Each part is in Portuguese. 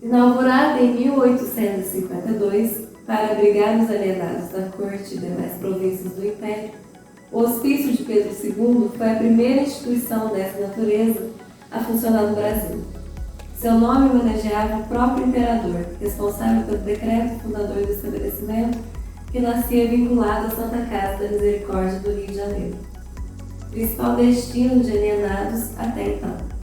Inaugurado em 1852 para abrigar os alienados da corte e demais províncias do Império, o Hospício de Pedro II foi a primeira instituição dessa natureza a funcionar no Brasil. Seu nome homenageava o próprio imperador, responsável pelo decreto fundador do estabelecimento, que nascia vinculado à Santa Casa da Misericórdia do Rio de Janeiro, principal destino de alienados até então.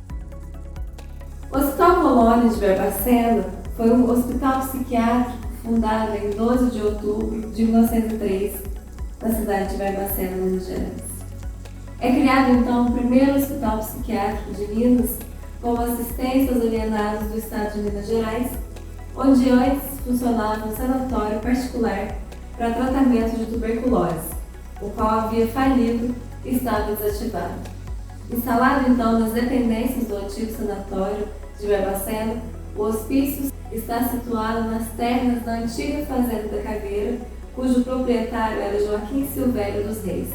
O Hospital Colônia de Barbacena foi um hospital psiquiátrico fundado em 12 de outubro de 1903, na cidade de Barbacena, Minas Gerais. É criado então o primeiro hospital psiquiátrico de Minas, como assistência aos alienados do estado de Minas Gerais, onde antes funcionava um sanatório particular para tratamento de tuberculose, o qual havia falido e estava desativado. Instalado então nas dependências do antigo sanatório de Barbacena, o hospício está situado nas terras da antiga fazenda da Caveira, cujo proprietário era Joaquim Silvério dos Reis,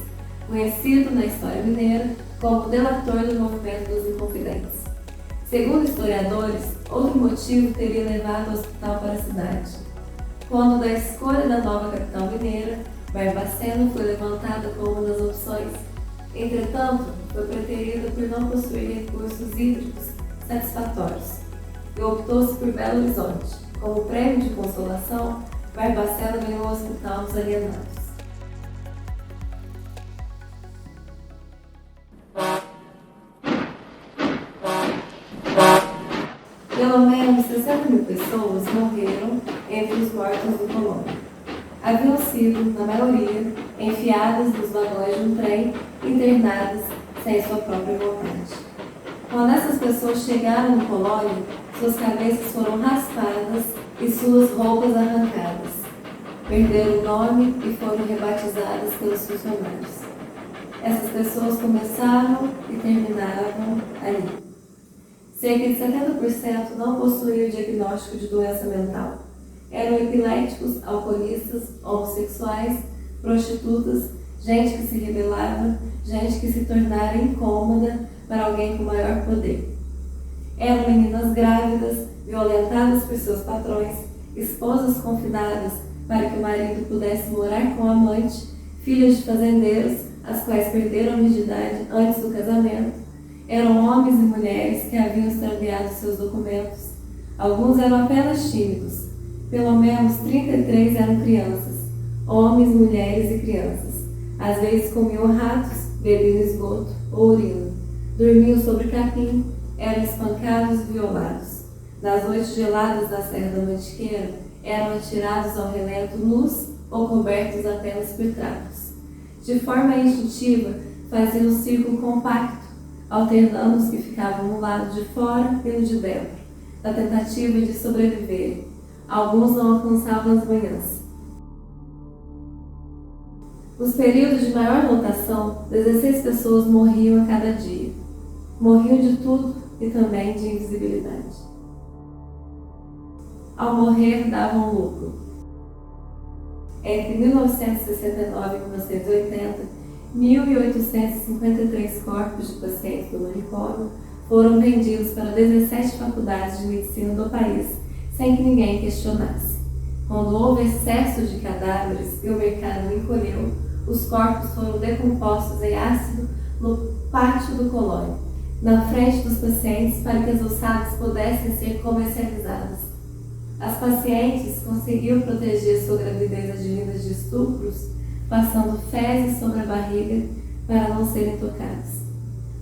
conhecido na história mineira como delator do movimento dos Inconfidentes. Segundo historiadores, outro motivo teria levado o hospital para a cidade. Quando da escolha da nova capital mineira, Barbacena foi levantada como uma das opções. Entretanto, foi preterida por não possuir recursos hídricos satisfatórios e optou-se por Belo Horizonte. Como prêmio de consolação, Barbacena ganhou o Hospital dos Alienados. Pelo menos 60.000 pessoas morreram entre os mortos do Colônia. Haviam sido, na maioria, enfiadas nos vagões de um trem, internadas sem sua própria vontade. Quando essas pessoas chegaram no Colônia, suas cabeças foram raspadas e suas roupas arrancadas. Perderam o nome e foram rebatizadas pelos funcionários. Essas pessoas começaram e terminavam ali. Cerca de 70% não possuíam diagnóstico de doença mental. Eram epiléticos, alcoolistas, homossexuais, prostitutas, gente que se rebelava, gente que se tornara incômoda para alguém com maior poder. Eram meninas grávidas, violentadas por seus patrões, esposas confinadas para que o marido pudesse morar com a amante, filhas de fazendeiros, as quais perderam a virgindade antes do casamento. Eram homens e mulheres que haviam extraviado seus documentos. Alguns eram apenas tímidos. Pelo menos 33 eram crianças, homens, mulheres e crianças. Às vezes comiam ratos, bebiam esgoto ou urina. Dormiam sobre capim, eram espancados e violados. Nas noites geladas da Serra da Mantiqueira, eram atirados ao relento nus ou cobertos apenas por trapos. De forma instintiva, faziam um círculo compacto, alternando os que ficavam no lado de fora e no de dentro, na tentativa de sobreviver. Alguns não alcançavam as manhãs. Nos períodos de maior lotação, 16 pessoas morriam a cada dia. Morriam de tudo e também de invisibilidade. Ao morrer, davam lucro. Entre 1969 e 1980, 1.853 corpos de pacientes do manicômio foram vendidos para 17 faculdades de medicina do país, sem que ninguém questionasse. Quando houve excesso de cadáveres e o mercado encolheu, os corpos foram decompostos em ácido no pátio do Colônia, na frente dos pacientes, para que as ossadas pudessem ser comercializadas. As pacientes conseguiam proteger sua gravidez advinda de estupros, passando fezes sobre a barriga para não serem tocadas.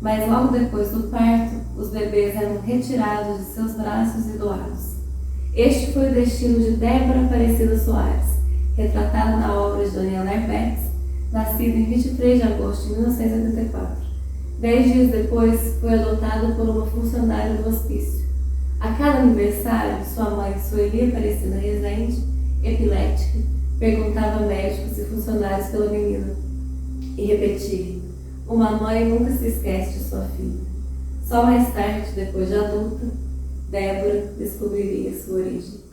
Mas logo depois do parto, os bebês eram retirados de seus braços e doados. Este foi o destino de Débora Aparecida Soares, retratada na obra de Daniela Herberts, nascida em 23 de agosto de 1984. 10 dias depois, foi adotada por uma funcionária do hospício. A cada aniversário, sua mãe, Sueli Aparecida Rezende, epilética, perguntava a médicos e funcionários pela menina e repetia: uma mãe nunca se esquece de sua filha. Só mais tarde, depois de adulta, Débora descobriria sua origem.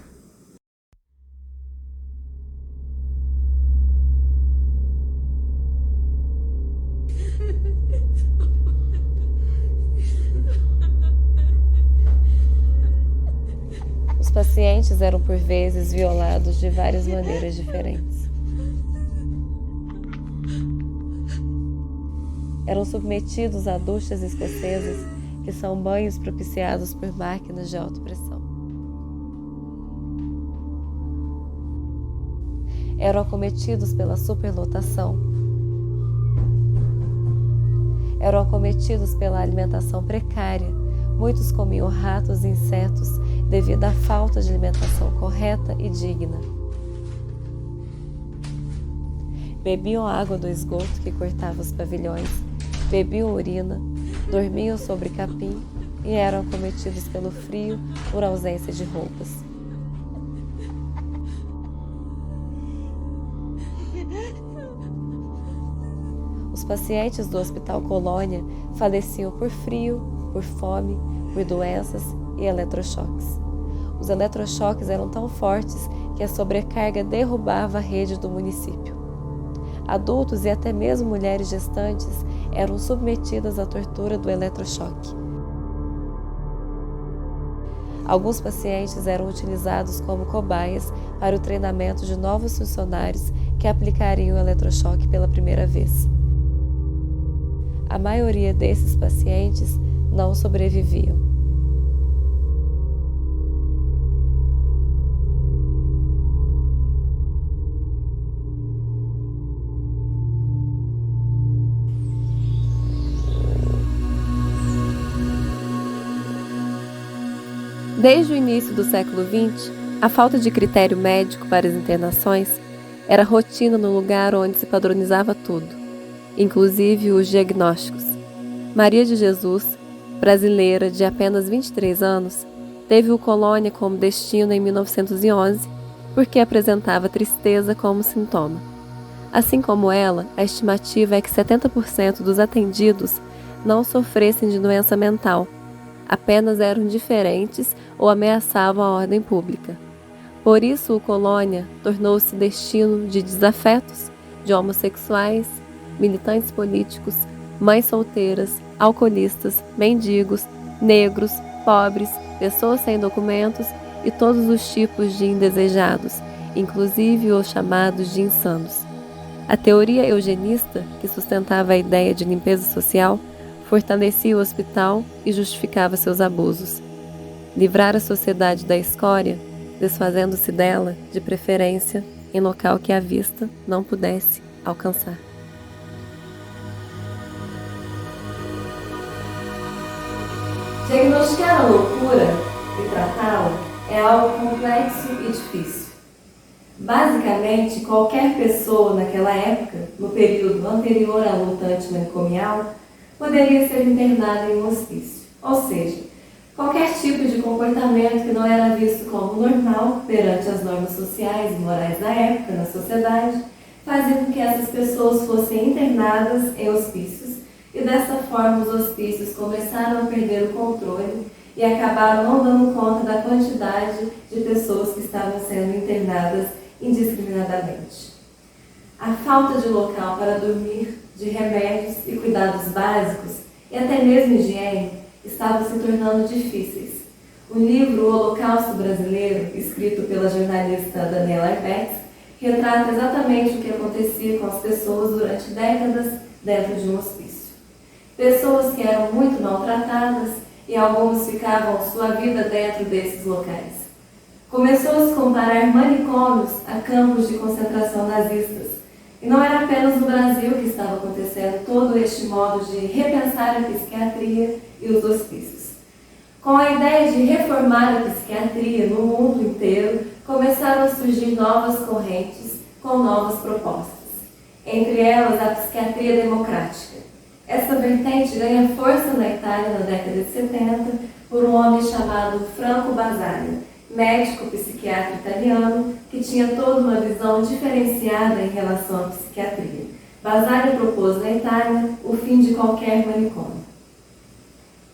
pacientes eram por vezes violados de várias maneiras diferentes. Eram submetidos a duchas escocesas, que são banhos propiciados por máquinas de alta pressão. Eram acometidos pela superlotação. Eram acometidos pela alimentação precária. Muitos comiam ratos e insetos devido à falta de alimentação correta e digna. Bebiam água do esgoto que cortava os pavilhões, bebiam urina, dormiam sobre capim e eram acometidos pelo frio por ausência de roupas. Os pacientes do Hospital Colônia faleciam por frio, por fome, por doenças e eletrochoques. Os eletrochoques eram tão fortes que a sobrecarga derrubava a rede do município. Adultos e até mesmo mulheres gestantes eram submetidas à tortura do eletrochoque. Alguns pacientes eram utilizados como cobaias para o treinamento de novos funcionários que aplicariam o eletrochoque pela primeira vez. A maioria desses pacientes não sobreviviam. Desde o início do século XX, a falta de critério médico para as internações era rotina no lugar onde se padronizava tudo, inclusive os diagnósticos. Maria de Jesus, brasileira de apenas 23 anos, teve o Colônia como destino em 1911 porque apresentava tristeza como sintoma. Assim como ela, a estimativa é que 70% dos atendidos não sofressem de doença mental, apenas eram diferentes ou ameaçavam a ordem pública. Por isso, o Colônia tornou-se destino de desafetos, de homossexuais, militantes políticos, mães solteiras, alcoolistas, mendigos, negros, pobres, pessoas sem documentos e todos os tipos de indesejados, inclusive os chamados de insanos. A teoria eugenista, que sustentava a ideia de limpeza social, fortalecia o hospital e justificava seus abusos. Livrar a sociedade da escória, desfazendo-se dela, de preferência, em local que a vista não pudesse alcançar. Diagnosticar a loucura e tratá-la é algo complexo e difícil. Basicamente, qualquer pessoa naquela época, no período anterior à luta antimanicomial, poderia ser internada em um hospício, ou seja, qualquer tipo de comportamento que não era visto como normal perante as normas sociais e morais da época na sociedade, fazia com que essas pessoas fossem internadas em hospícios e dessa forma os hospícios começaram a perder o controle e acabaram não dando conta da quantidade de pessoas que estavam sendo internadas indiscriminadamente. A falta de local para dormir, de remédios e cuidados básicos, e até mesmo higiene, estavam se tornando difíceis. O livro O Holocausto Brasileiro, escrito pela jornalista Daniela Arbex, retrata exatamente o que acontecia com as pessoas durante décadas dentro de um hospício. Pessoas que eram muito maltratadas e algumas ficavam sua vida dentro desses locais. Começou a se comparar manicômios a campos de concentração nazistas. E não era apenas no Brasil que estava acontecendo todo este modo de repensar a psiquiatria e os hospícios. Com a ideia de reformar a psiquiatria no mundo inteiro, começaram a surgir novas correntes com novas propostas. Entre elas, a psiquiatria democrática. Essa vertente ganha força na Itália na década de 70 por um homem chamado Franco Basaglia, médico psiquiatra italiano que tinha toda uma visão diferenciada em relação à psiquiatria. Basaglia propôs na Itália o fim de qualquer manicômio.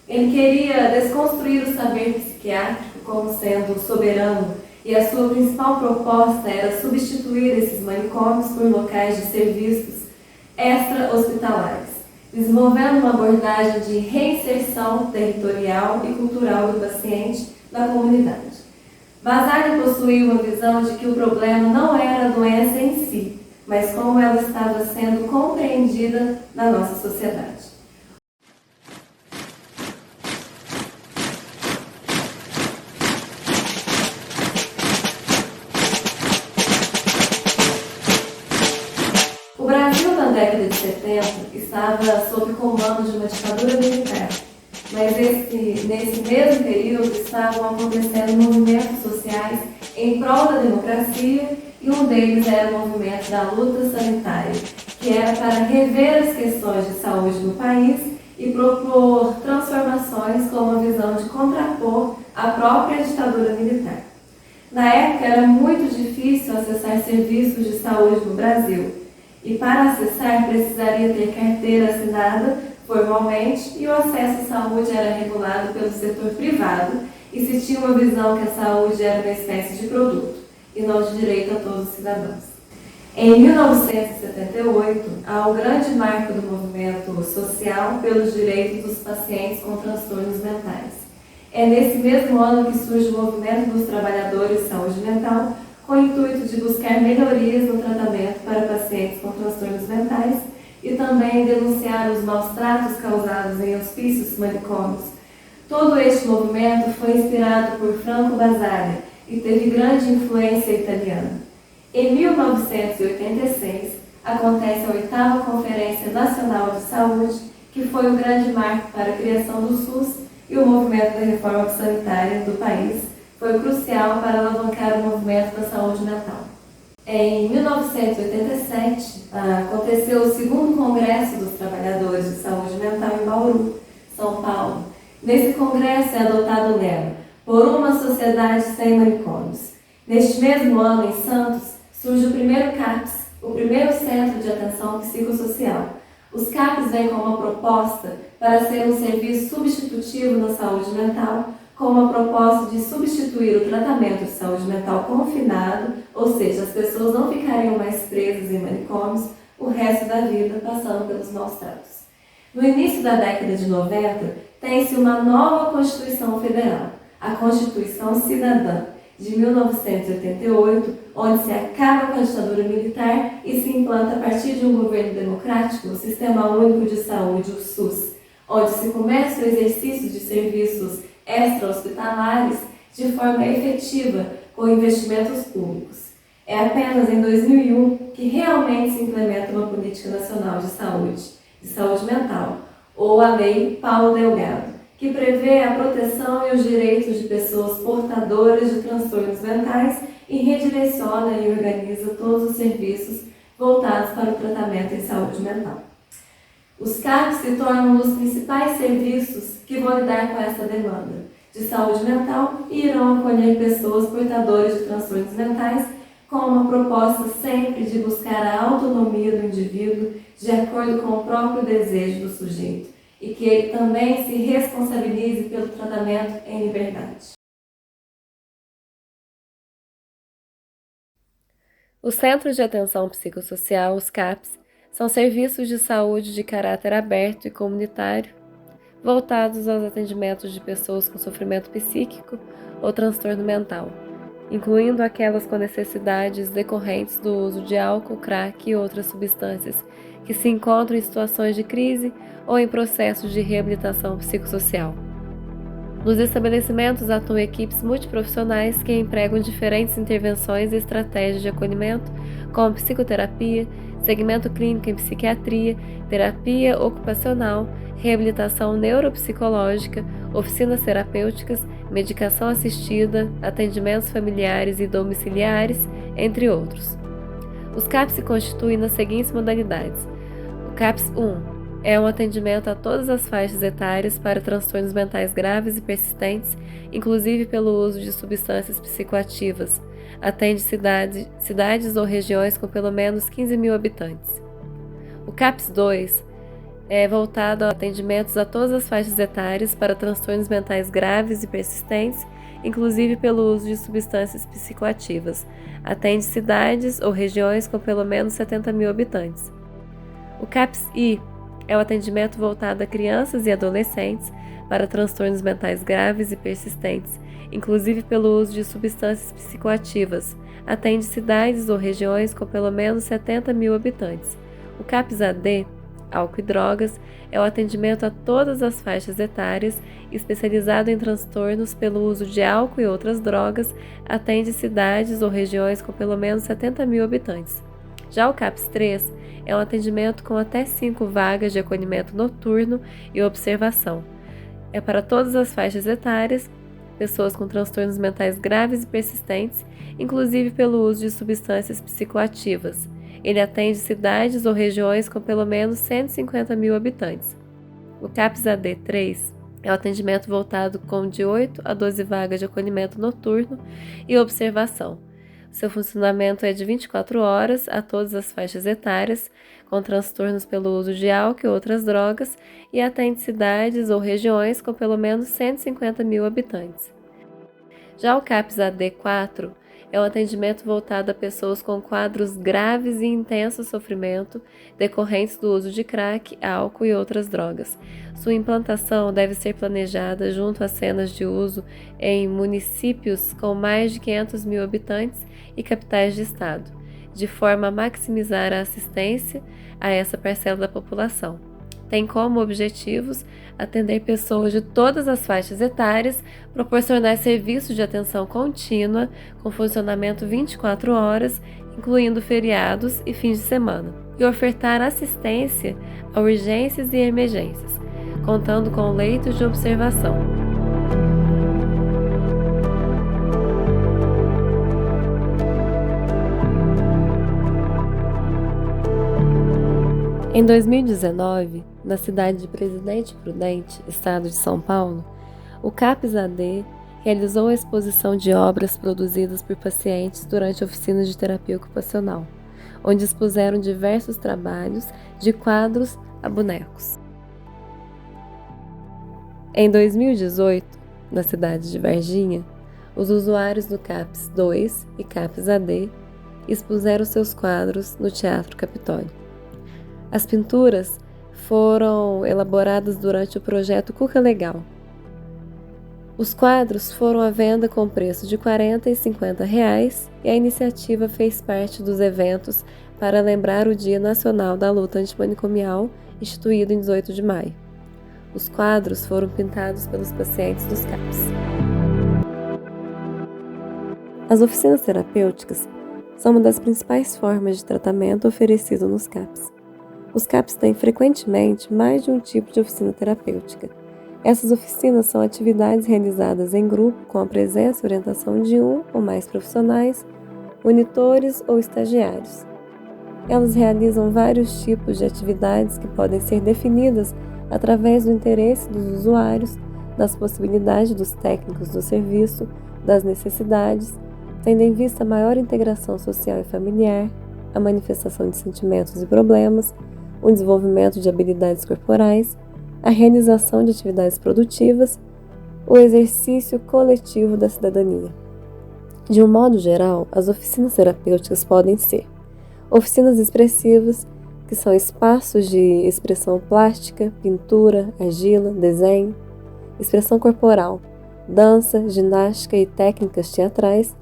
Ele queria desconstruir o saber psiquiátrico como sendo soberano e a sua principal proposta era substituir esses manicômios por locais de serviços extra-hospitalares, desenvolvendo uma abordagem de reinserção territorial e cultural do paciente na comunidade. Basaglia possuía uma visão de que o problema não era a doença em si, mas como ela estava sendo compreendida na nossa sociedade. O Brasil, na década de 70, estava sob comando de uma ditadura militar, mas nesse mesmo período estavam acontecendo movimentos sociais em prol da democracia e um deles era o movimento da luta sanitária, que era para rever as questões de saúde no país e propor transformações com uma visão de contrapor a própria ditadura militar. Na época era muito difícil acessar serviços de saúde no Brasil e para acessar precisaria ter carteira assinada formalmente e o acesso à saúde era regulado pelo setor privado e se tinha uma visão que a saúde era uma espécie de produto e não de direito a todos os cidadãos. Em 1978, há o grande marco do movimento social pelos direitos dos pacientes com transtornos mentais. É nesse mesmo ano que surge o movimento dos trabalhadores de saúde mental com o intuito de buscar melhorias no tratamento para pacientes com transtornos mentais e também denunciar os maus tratos causados em hospícios e manicômios. Todo este movimento foi inspirado por Franco Basaglia e teve grande influência italiana. Em 1986, acontece a 8ª Conferência Nacional de Saúde, que foi o grande marco para a criação do SUS e o movimento da reforma sanitária do país foi crucial para alavancar o movimento da saúde mental. Em 1987, aconteceu o 2º Congresso dos Trabalhadores de Saúde Mental em Bauru, São Paulo. Nesse congresso é adotado o lema "Por uma sociedade sem manicômios". Neste mesmo ano, em Santos, surge o primeiro CAPS, o primeiro Centro de Atenção Psicossocial. Os CAPs vêm com uma proposta para ser um serviço substitutivo na saúde mental, com uma proposta de substituir o tratamento de saúde mental confinado, ou seja, as pessoas não ficariam mais presas em manicômios o resto da vida passando pelos maus tratos. No início da década de 90, tem-se uma nova Constituição Federal, a Constituição Cidadã, de 1988, onde se acaba com a ditadura militar e se implanta a partir de um governo democrático o Sistema Único de Saúde, o SUS, onde se começa o exercício de serviços extra-hospitalares de forma efetiva, com investimentos públicos. É apenas em 2001 que realmente se implementa uma política nacional de saúde mental, ou a Lei Paulo Delgado, que prevê a proteção e os direitos de pessoas portadoras de transtornos mentais e redireciona e organiza todos os serviços voltados para o tratamento em saúde mental. Os CAPs se tornam um dos principais serviços que vão lidar com essa demanda de saúde mental e irão acolher pessoas portadoras de transtornos mentais com uma proposta sempre de buscar a autonomia do indivíduo de acordo com o próprio desejo do sujeito e que ele também se responsabilize pelo tratamento em liberdade. Os Centros de Atenção Psicossocial, os CAPs, são serviços de saúde de caráter aberto e comunitário, voltados aos atendimentos de pessoas com sofrimento psíquico ou transtorno mental, incluindo aquelas com necessidades decorrentes do uso de álcool, crack e outras substâncias que se encontram em situações de crise ou em processos de reabilitação psicossocial. Nos estabelecimentos atuam equipes multiprofissionais que empregam diferentes intervenções e estratégias de acolhimento, como psicoterapia, segmento clínico em psiquiatria, terapia ocupacional, reabilitação neuropsicológica, oficinas terapêuticas, medicação assistida, atendimentos familiares e domiciliares, entre outros. Os CAPs se constituem nas seguintes modalidades. O CAPS 1 é um atendimento a todas as faixas etárias para transtornos mentais graves e persistentes, inclusive pelo uso de substâncias psicoativas. Atende cidades ou regiões com pelo menos 15 mil habitantes. O CAPS 2 é voltado a atendimentos a todas as faixas etárias para transtornos mentais graves e persistentes, inclusive pelo uso de substâncias psicoativas. Atende cidades ou regiões com pelo menos 70 mil habitantes. O CAPS-I é o atendimento voltado a crianças e adolescentes para transtornos mentais graves e persistentes, inclusive pelo uso de substâncias psicoativas. Atende cidades ou regiões com pelo menos 70 mil habitantes. O CAPS-AD, álcool e drogas, é o atendimento a todas as faixas etárias, especializado em transtornos pelo uso de álcool e outras drogas, atende cidades ou regiões com pelo menos 70 mil habitantes. Já o CAPS-3 é um atendimento com até 5 vagas de acolhimento noturno e observação. É para todas as faixas etárias, pessoas com transtornos mentais graves e persistentes, inclusive pelo uso de substâncias psicoativas. Ele atende cidades ou regiões com pelo menos 150 mil habitantes. O CAPS-AD3 é o atendimento voltado com de 8 a 12 vagas de acolhimento noturno e observação. Seu funcionamento é de 24 horas a todas as faixas etárias, com transtornos pelo uso de álcool e outras drogas, e atende cidades ou regiões com pelo menos 150 mil habitantes. Já o CAPS-AD4 é um atendimento voltado a pessoas com quadros graves e intenso sofrimento decorrentes do uso de crack, álcool e outras drogas. Sua implantação deve ser planejada junto a cenas de uso em municípios com mais de 500 mil habitantes e capitais de estado, de forma a maximizar a assistência a essa parcela da população. Tem como objetivos atender pessoas de todas as faixas etárias, proporcionar serviços de atenção contínua com funcionamento 24 horas, incluindo feriados e fins de semana, e ofertar assistência a urgências e emergências, contando com leitos de observação. Em 2019, na cidade de Presidente Prudente, estado de São Paulo, o CAPS-AD realizou a exposição de obras produzidas por pacientes durante oficinas de terapia ocupacional, onde expuseram diversos trabalhos de quadros a bonecos. Em 2018, na cidade de Varginha, os usuários do CAPS-2 e CAPS-AD expuseram seus quadros no Teatro Capitólio. As pinturas foram elaboradas durante o projeto Cuca Legal. Os quadros foram à venda com preço de R$ 40 e R$ 50 e a iniciativa fez parte dos eventos para lembrar o Dia Nacional da Luta Antimanicomial, instituído em 18 de maio. Os quadros foram pintados pelos pacientes dos CAPS. As oficinas terapêuticas são uma das principais formas de tratamento oferecido nos CAPS. Os CAPs têm frequentemente mais de um tipo de oficina terapêutica. Essas oficinas são atividades realizadas em grupo com a presença e orientação de um ou mais profissionais, monitores ou estagiários. Elas realizam vários tipos de atividades que podem ser definidas através do interesse dos usuários, das possibilidades dos técnicos do serviço, das necessidades, tendo em vista a maior integração social e familiar, a manifestação de sentimentos e problemas, o desenvolvimento de habilidades corporais, a realização de atividades produtivas, o exercício coletivo da cidadania. De um modo geral, as oficinas terapêuticas podem ser oficinas expressivas, que são espaços de expressão plástica, pintura, argila, desenho, expressão corporal, dança, ginástica e técnicas teatrais,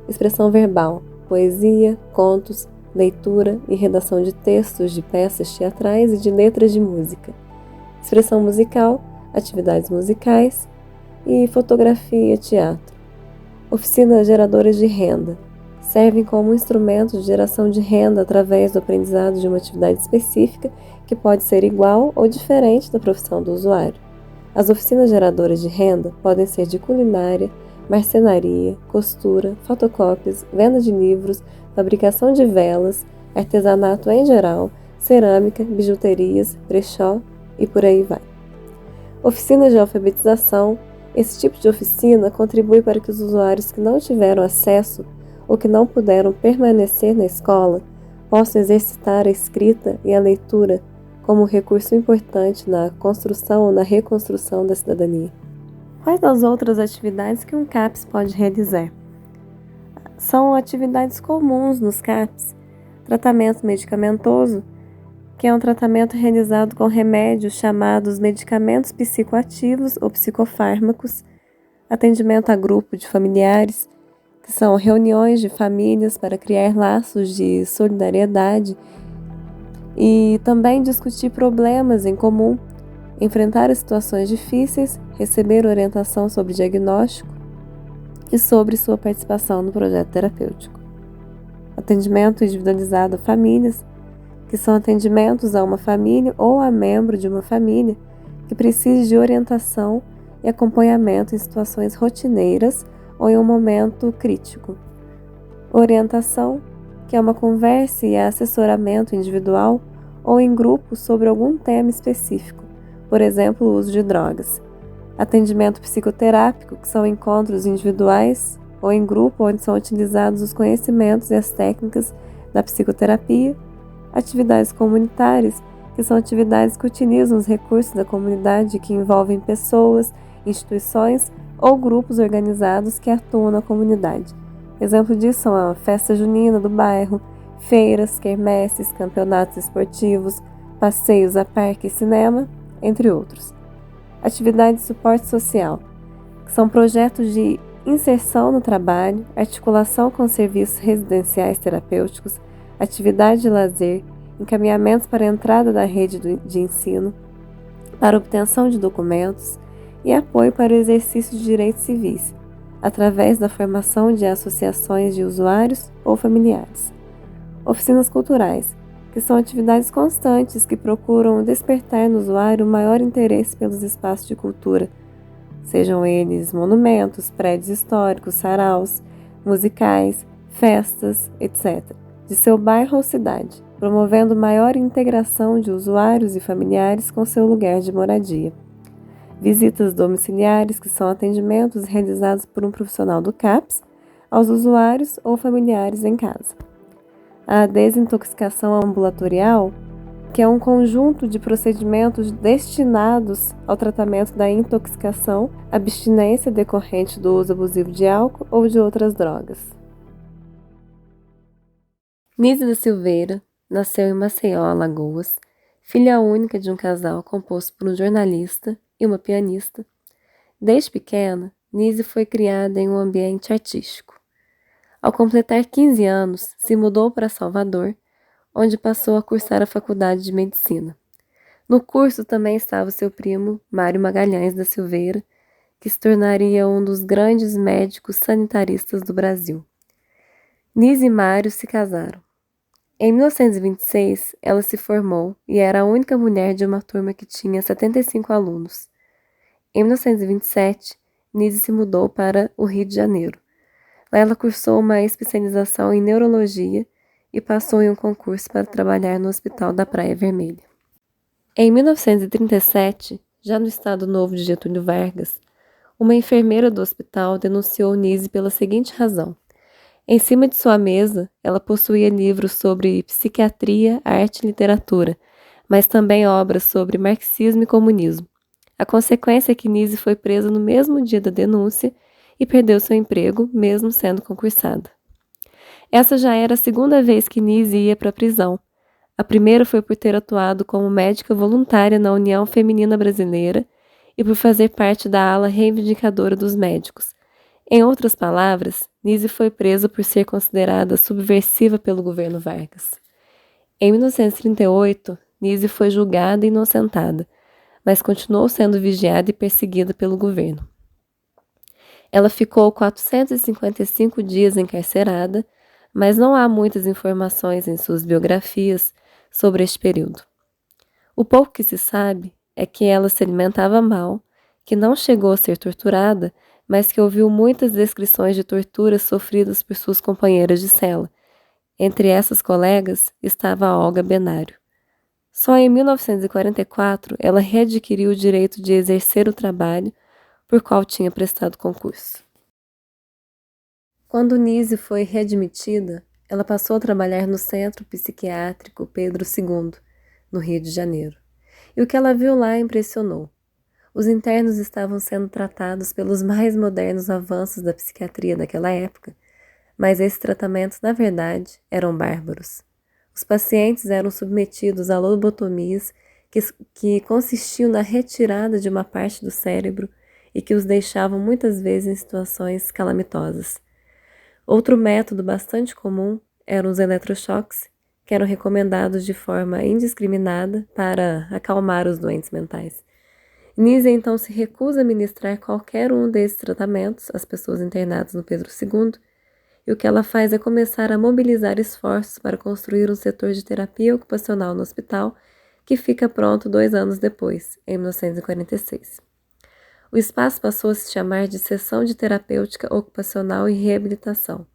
expressão verbal, poesia, contos, leitura e redação de textos de peças teatrais e de letras de música, expressão musical, atividades musicais e fotografia e teatro. Oficinas geradoras de renda servem como instrumento de geração de renda através do aprendizado de uma atividade específica que pode ser igual ou diferente da profissão do usuário. As oficinas geradoras de renda podem ser de culinária, marcenaria, costura, fotocópias, venda de livros, fabricação de velas, artesanato em geral, cerâmica, bijuterias, brechó e por aí vai. Oficinas de alfabetização. Esse tipo de oficina contribui para que os usuários que não tiveram acesso ou que não puderam permanecer na escola possam exercitar a escrita e a leitura como recurso importante na construção ou na reconstrução da cidadania. Quais as outras atividades que um CAPS pode realizar? São atividades comuns nos CAPS: tratamento medicamentoso, que é um tratamento realizado com remédios chamados medicamentos psicoativos ou psicofármacos, atendimento a grupo de familiares, que são reuniões de famílias para criar laços de solidariedade e também discutir problemas em comum, enfrentar situações difíceis, receber orientação sobre diagnóstico e sobre sua participação no projeto terapêutico. Atendimento individualizado a famílias, que são atendimentos a uma família ou a membro de uma família que precise de orientação e acompanhamento em situações rotineiras ou em um momento crítico. Orientação, que é uma conversa e assessoramento individual ou em grupo sobre algum tema específico, por exemplo, o uso de drogas. Atendimento psicoterápico, que são encontros individuais ou em grupo onde são utilizados os conhecimentos e as técnicas da psicoterapia. Atividades comunitárias, que são atividades que utilizam os recursos da comunidade que envolvem pessoas, instituições ou grupos organizados que atuam na comunidade. Exemplo disso são a festa junina do bairro, feiras, quermesses, campeonatos esportivos, passeios a parque e cinema, entre outros. Atividade de suporte social, que são projetos de inserção no trabalho, articulação com serviços residenciais terapêuticos, atividade de lazer, encaminhamentos para a entrada da rede de ensino, para obtenção de documentos e apoio para o exercício de direitos civis, através da formação de associações de usuários ou familiares. Oficinas culturais, que são atividades constantes que procuram despertar no usuário maior interesse pelos espaços de cultura, sejam eles monumentos, prédios históricos, saraus, musicais, festas, etc., de seu bairro ou cidade, promovendo maior integração de usuários e familiares com seu lugar de moradia. Visitas domiciliares, que são atendimentos realizados por um profissional do CAPS aos usuários ou familiares em casa. A desintoxicação ambulatorial, que é um conjunto de procedimentos destinados ao tratamento da intoxicação, abstinência decorrente do uso abusivo de álcool ou de outras drogas. Nise da Silveira nasceu em Maceió, Alagoas, filha única de um casal composto por um jornalista e uma pianista. Desde pequena, Nise foi criada em um ambiente artístico. Ao completar 15 anos, se mudou para Salvador, onde passou a cursar a faculdade de medicina. No curso também estava seu primo, Mário Magalhães da Silveira, que se tornaria um dos grandes médicos sanitaristas do Brasil. Nise e Mário se casaram. Em 1926, ela se formou e era a única mulher de uma turma que tinha 75 alunos. Em 1927, Nise se mudou para o Rio de Janeiro. Lá ela cursou uma especialização em neurologia e passou em um concurso para trabalhar no Hospital da Praia Vermelha. Em 1937, já no Estado Novo de Getúlio Vargas, uma enfermeira do hospital denunciou Nise pela seguinte razão. Em cima de sua mesa, ela possuía livros sobre psiquiatria, arte e literatura, mas também obras sobre marxismo e comunismo. A consequência é que Nise foi presa no mesmo dia da denúncia e perdeu seu emprego, mesmo sendo concursada. Essa já era a segunda vez que Nise ia para a prisão. A primeira foi por ter atuado como médica voluntária na União Feminina Brasileira e por fazer parte da ala reivindicadora dos médicos. Em outras palavras, Nise foi presa por ser considerada subversiva pelo governo Vargas. Em 1938, Nise foi julgada e inocentada, mas continuou sendo vigiada e perseguida pelo governo. Ela ficou 455 dias encarcerada, mas não há muitas informações em suas biografias sobre este período. O pouco que se sabe é que ela se alimentava mal, que não chegou a ser torturada, mas que ouviu muitas descrições de torturas sofridas por suas companheiras de cela. Entre essas colegas estava a Olga Benário. Só em 1944 ela readquiriu o direito de exercer o trabalho por qual tinha prestado concurso. Quando Nise foi readmitida, ela passou a trabalhar no Centro Psiquiátrico Pedro II, no Rio de Janeiro. E o que ela viu lá impressionou. Os internos estavam sendo tratados pelos mais modernos avanços da psiquiatria daquela época, mas esses tratamentos, na verdade, eram bárbaros. Os Os pacientes eram submetidos a lobotomias que consistiam na retirada de uma parte do cérebro e que os deixavam muitas vezes em situações calamitosas. Outro método bastante comum eram os eletrochoques, que eram recomendados de forma indiscriminada para acalmar os doentes mentais. Nise então se recusa a ministrar qualquer um desses tratamentos às pessoas internadas no Pedro II, e o que ela faz é começar a mobilizar esforços para construir um setor de terapia ocupacional no hospital, que fica pronto 2 anos depois, em 1946. O espaço passou a se chamar de Seção de Terapêutica Ocupacional e Reabilitação.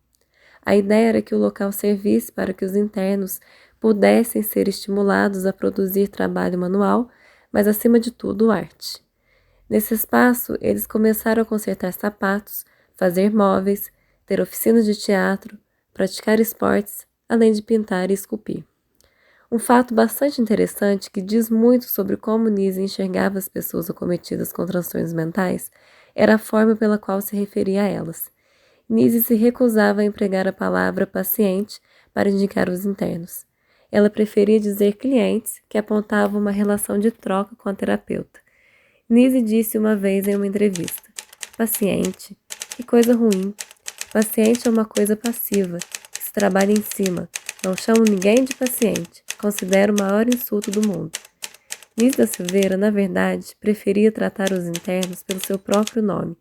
A ideia era que o local servisse para que os internos pudessem ser estimulados a produzir trabalho manual, mas acima de tudo arte. Nesse espaço, eles começaram a consertar sapatos, fazer móveis, ter oficinas de teatro, praticar esportes, além de pintar e esculpir. Um fato bastante interessante que diz muito sobre como Nise enxergava as pessoas acometidas com transtornos mentais era a forma pela qual se referia a elas. Nise se recusava a empregar a palavra paciente para indicar os internos. Ela preferia dizer clientes, que apontavam uma relação de troca com a terapeuta. Nise disse uma vez em uma entrevista: paciente, que coisa ruim. Paciente é uma coisa passiva, que se trabalha em cima. Não chamo ninguém de paciente. Considero o maior insulto do mundo. Nise da Silveira, na verdade, preferia tratar os internos pelo seu próprio nome.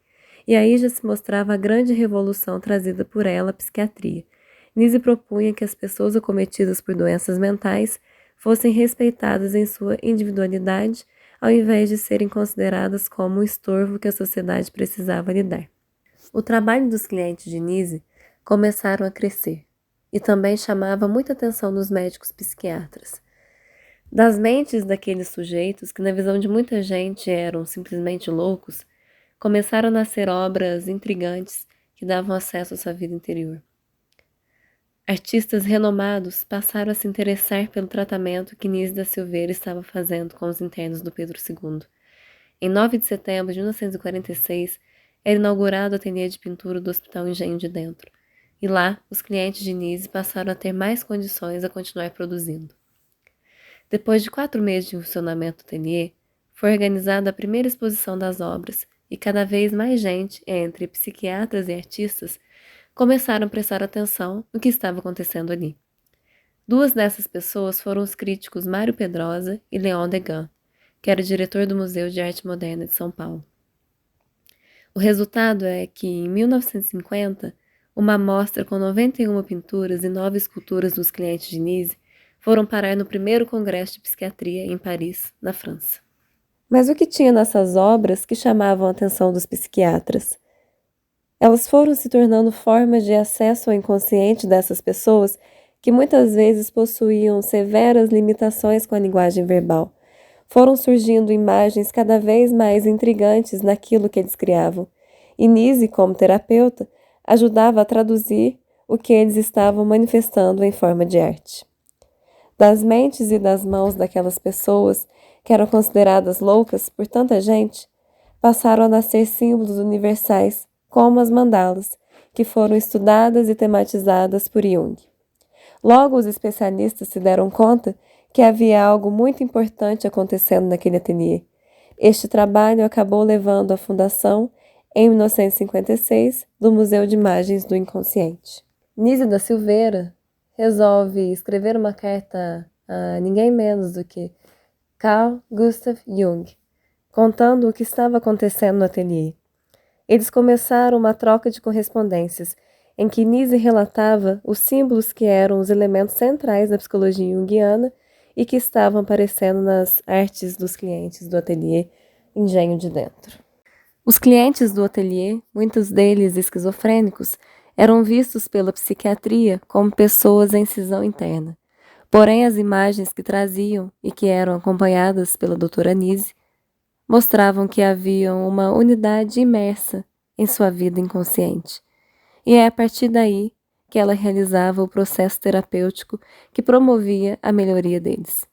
E aí já se mostrava a grande revolução trazida por ela à psiquiatria. Nise propunha que as pessoas acometidas por doenças mentais fossem respeitadas em sua individualidade, ao invés de serem consideradas como um estorvo que a sociedade precisava lidar. O trabalho dos clientes de Nise começaram a crescer e também chamava muita atenção dos médicos psiquiatras. Das mentes daqueles sujeitos, que na visão de muita gente eram simplesmente loucos, começaram a nascer obras intrigantes que davam acesso à sua vida interior. Artistas renomados passaram a se interessar pelo tratamento que Nise da Silveira estava fazendo com os internos do Pedro II. Em 9 de setembro de 1946, era inaugurado o ateliê de pintura do Hospital Engenho de Dentro, e lá os clientes de Nise passaram a ter mais condições a continuar produzindo. Depois de 4 meses de funcionamento do ateliê, foi organizada a primeira exposição das obras, e cada vez mais gente, entre psiquiatras e artistas, começaram a prestar atenção no que estava acontecendo ali. 2 dessas pessoas foram os críticos Mário Pedrosa e Leon Degas, que era diretor do Museu de Arte Moderna de São Paulo. O resultado é que, em 1950, uma amostra com 91 pinturas e 9 esculturas dos clientes de Nise foram parar no primeiro Congresso de Psiquiatria em Paris, na França. Mas o que tinha nessas obras que chamavam a atenção dos psiquiatras? Elas foram se tornando formas de acesso ao inconsciente dessas pessoas que muitas vezes possuíam severas limitações com a linguagem verbal. Foram surgindo imagens cada vez mais intrigantes naquilo que eles criavam. E Nise, como terapeuta, ajudava a traduzir o que eles estavam manifestando em forma de arte. Das mentes e das mãos daquelas pessoas, que eram consideradas loucas por tanta gente, passaram a nascer símbolos universais, como as mandalas, que foram estudadas e tematizadas por Jung. Logo, os especialistas se deram conta que havia algo muito importante acontecendo naquele ateliê. Este trabalho acabou levando à fundação, em 1956, do Museu de Imagens do Inconsciente. Nise da Silveira resolve escrever uma carta a ninguém menos do que Carl Gustav Jung, contando o que estava acontecendo no ateliê. Eles começaram uma troca de correspondências, em que Nise relatava os símbolos que eram os elementos centrais da psicologia junguiana e que estavam aparecendo nas artes dos clientes do ateliê Engenho de Dentro. Os clientes do ateliê, muitos deles esquizofrênicos, eram vistos pela psiquiatria como pessoas em cisão interna. Porém, as imagens que traziam e que eram acompanhadas pela doutora Nise mostravam que haviam uma unidade imersa em sua vida inconsciente. E é a partir daí que ela realizava o processo terapêutico que promovia a melhoria deles.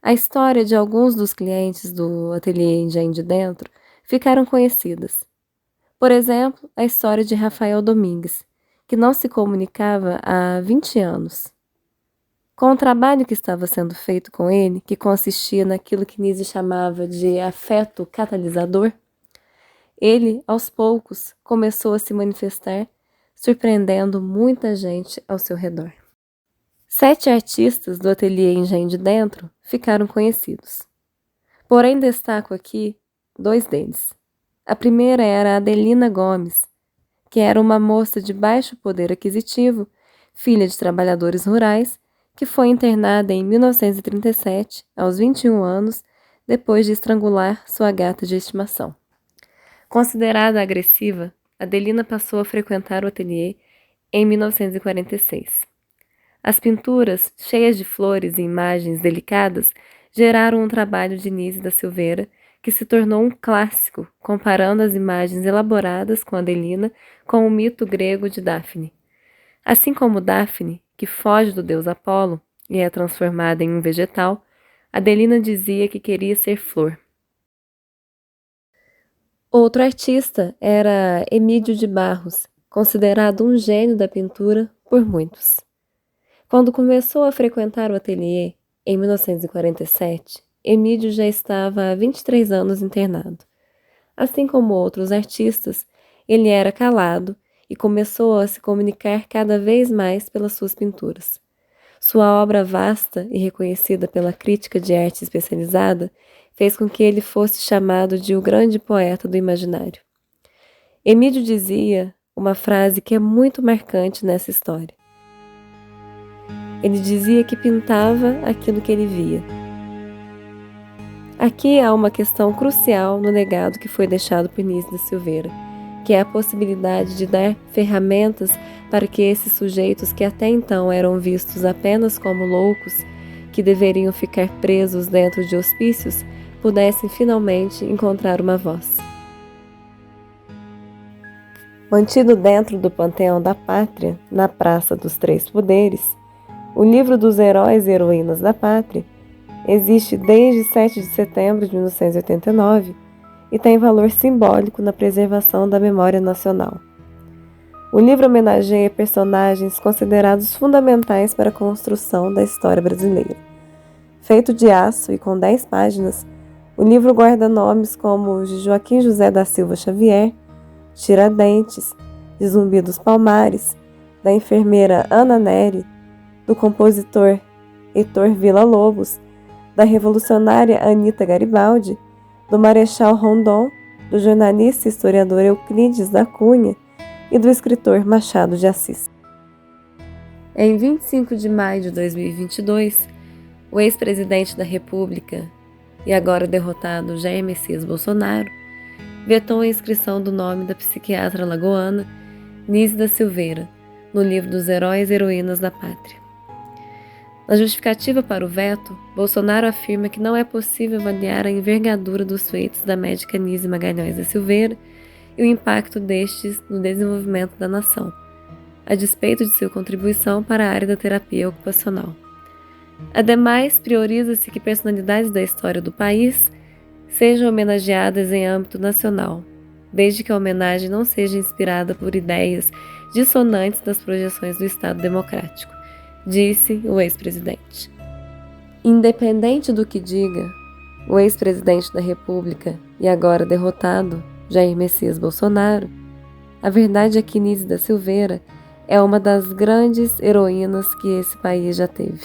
A história de alguns dos clientes do ateliê Engenho de Dentro ficaram conhecidas. Por exemplo, a história de Rafael Domingues, que não se comunicava há 20 anos. Com o trabalho que estava sendo feito com ele, que consistia naquilo que Nise chamava de afeto catalisador, ele, aos poucos, começou a se manifestar, surpreendendo muita gente ao seu redor. 7 artistas do ateliê Engenho de Dentro ficaram conhecidos. Porém, destaco aqui 2 deles. A primeira era Adelina Gomes, que era uma moça de baixo poder aquisitivo, filha de trabalhadores rurais, que foi internada em 1937, aos 21 anos, depois de estrangular sua gata de estimação. Considerada agressiva, Adelina passou a frequentar o ateliê em 1946. As pinturas, cheias de flores e imagens delicadas, geraram um trabalho de Nise da Silveira, que se tornou um clássico, comparando as imagens elaboradas com Adelina com o mito grego de Daphne. Assim como Daphne, que foge do deus Apolo e é transformada em um vegetal, Adelina dizia que queria ser flor. Outro artista era Emídio de Barros, considerado um gênio da pintura por muitos. Quando começou a frequentar o ateliê, em 1947, Emídio já estava há 23 anos internado. Assim como outros artistas, ele era calado e começou a se comunicar cada vez mais pelas suas pinturas. Sua obra vasta e reconhecida pela crítica de arte especializada fez com que ele fosse chamado de o grande poeta do imaginário. Emídio dizia uma frase que é muito marcante nessa história. Ele dizia que pintava aquilo que ele via. Aqui há uma questão crucial no legado que foi deixado por Nise da Silveira, que é a possibilidade de dar ferramentas para que esses sujeitos que até então eram vistos apenas como loucos, que deveriam ficar presos dentro de hospícios, pudessem finalmente encontrar uma voz. Mantido dentro do Panteão da Pátria, na Praça dos Três Poderes, o livro dos Heróis e Heroínas da Pátria existe desde 7 de setembro de 1989 e tem valor simbólico na preservação da memória nacional. O livro homenageia personagens considerados fundamentais para a construção da história brasileira. Feito de aço e com 10 páginas, o livro guarda nomes como de Joaquim José da Silva Xavier, Tiradentes, de Zumbi dos Palmares, da enfermeira Ana Nery, do compositor Heitor Villa-Lobos, da revolucionária Anita Garibaldi, do Marechal Rondon, do jornalista e historiador Euclides da Cunha e do escritor Machado de Assis. Em 25 de maio de 2022, o ex-presidente da República e agora derrotado Jair Messias Bolsonaro vetou a inscrição do nome da psiquiatra lagoana Nise da Silveira no livro dos Heróis e Heroínas da Pátria. Na justificativa para o veto, Bolsonaro afirma que não é possível avaliar a envergadura dos feitos da médica Nise Magalhães da Silveira e o impacto destes no desenvolvimento da nação, a despeito de sua contribuição para a área da terapia ocupacional. Ademais, prioriza-se que personalidades da história do país sejam homenageadas em âmbito nacional, desde que a homenagem não seja inspirada por ideias dissonantes das projeções do Estado democrático, disse o ex-presidente. Independente do que diga, o ex-presidente da República e agora derrotado, Jair Messias Bolsonaro, a verdade é que Nise da Silveira é uma das grandes heroínas que esse país já teve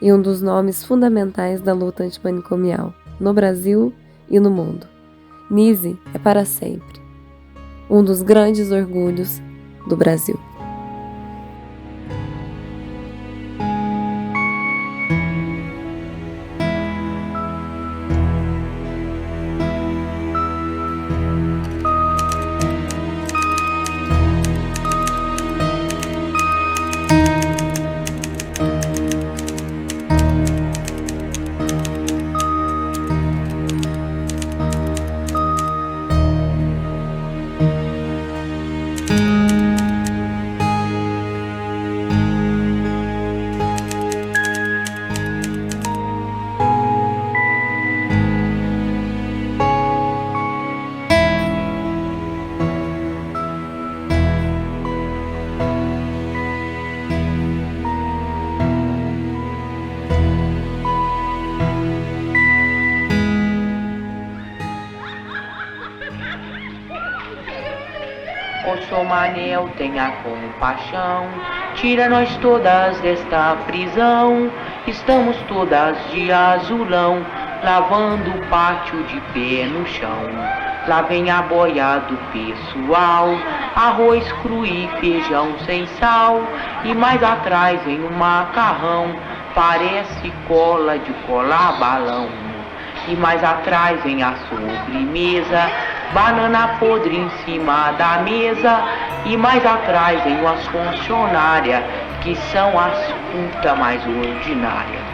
e um dos nomes fundamentais da luta antimanicomial no Brasil e no mundo. Nise é para sempre um dos grandes orgulhos do Brasil. Seu Manel, tenha compaixão, tira nós todas desta prisão. Estamos todas de azulão, lavando o pátio de pé no chão. Lá vem a boia do pessoal, arroz cru e feijão sem sal. E mais atrás vem um macarrão, parece cola de colar balão. E mais atrás vem a sobremesa, banana podre em cima da mesa. E mais atrás vem as funcionárias, que são as putas mais ordinárias.